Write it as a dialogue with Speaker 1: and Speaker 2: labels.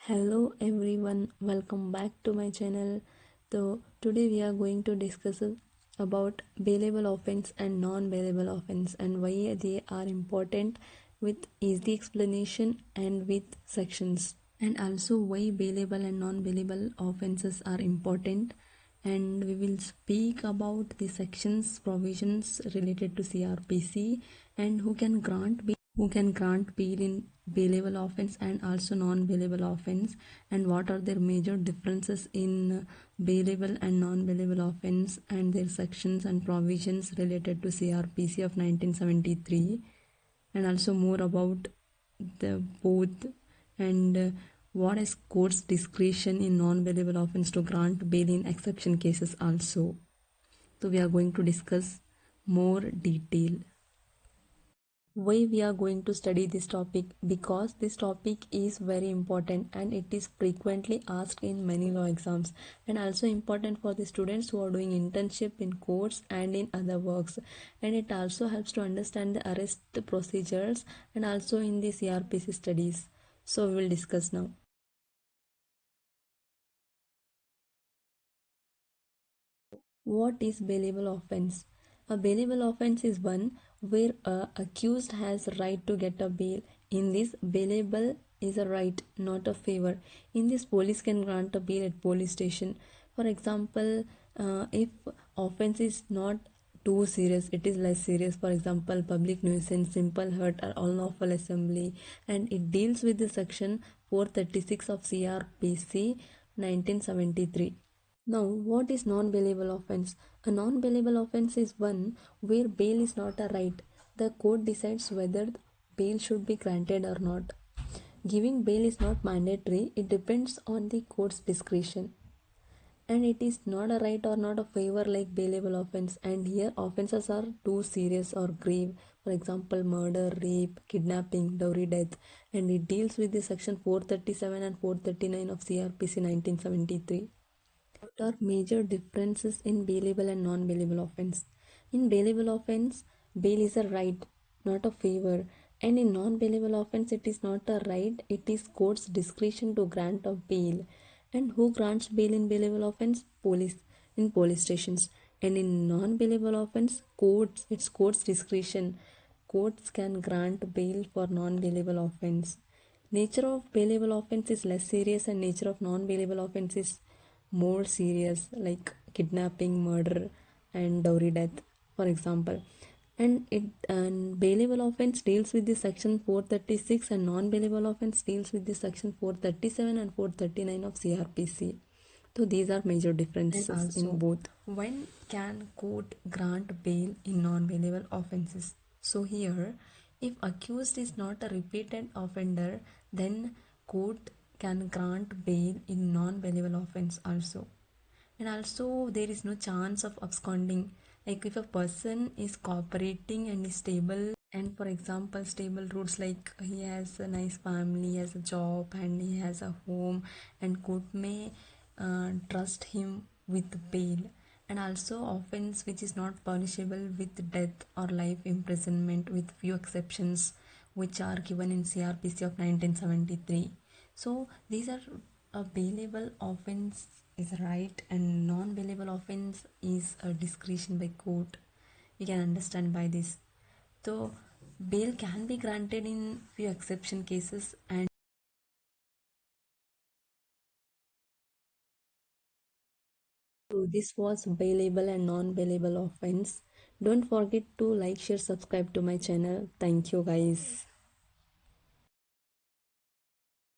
Speaker 1: Hello everyone, welcome back to my channel. So today we are going to discuss about bailable offense and non-bailable offense and why they are important with easy explanation and with sections, and also why bailable and non-bailable offenses are important. And we will speak about the sections provisions related to CRPC and who can grant bail in bailable offense and also non-bailable offense, and what are their major differences in bailable and non-bailable offense and their sections and provisions related to CRPC of 1973, and also more about the both, and what is court's discretion in non-bailable offense to grant bail in exception cases also. So we are going to discuss more detail. Why we are going to study this topic? Because this topic is very important and it is frequently asked in many law exams, and also important for the students who are doing internship in courts and in other works, and it also helps to understand the arrest procedures and also in the CRPC studies. So we will discuss now. What is bailable offense? A bailable offense is one where a accused has right to get a bail. In this, bailable is a right, not a favor. In this, police can grant a bail at police station. For example, if offense is not too serious, it is less serious. For example, public nuisance, simple hurt, or unlawful assembly, and it deals with the section 436 of CRPC 1973. Now, what is non-bailable offense? A non-bailable offense is one where bail is not a right. The court decides whether bail should be granted or not. Giving bail is not mandatory, it depends on the court's discretion. And it is not a right or not a favor like bailable offense. And here offenses are too serious or grave. For example, murder, rape, kidnapping, dowry death. And it deals with the section 437 and 439 of CRPC 1973. What are major differences in bailable and non-bailable offense? In bailable offense, bail is a right, not a favor, and in non-bailable offense, it is not a right, it is court's discretion to grant a bail. And who grants bail in bailable offense? Police, in police stations. And in non-bailable offense, courts, it's court's discretion. Courts can grant bail for non-bailable offense. Nature of bailable offense is less serious and nature of non-bailable offense is more serious, like kidnapping, murder, and dowry death, for example. And bailable offense deals with the section 436 and non-bailable offense deals with the section 437 and 439 of CRPC. So these are major differences in both. When can court grant bail in non-bailable offenses? So here, if accused is not a repeated offender, then court can grant bail in non-bailable offense also. And also there is no chance of absconding. Like if a person is cooperating and is stable, and for example stable roots like he has a nice family, he has a job and he has a home, and court may trust him with bail. And also offense which is not punishable with death or life imprisonment with few exceptions which are given in CRPC of 1973. So these are a bailable offense is right and non-bailable offense is a discretion by court. We can understand by this. So bail can be granted in few exception cases, and so this was bailable and non-bailable offense. Don't forget to like, share, subscribe to my channel. Thank you guys.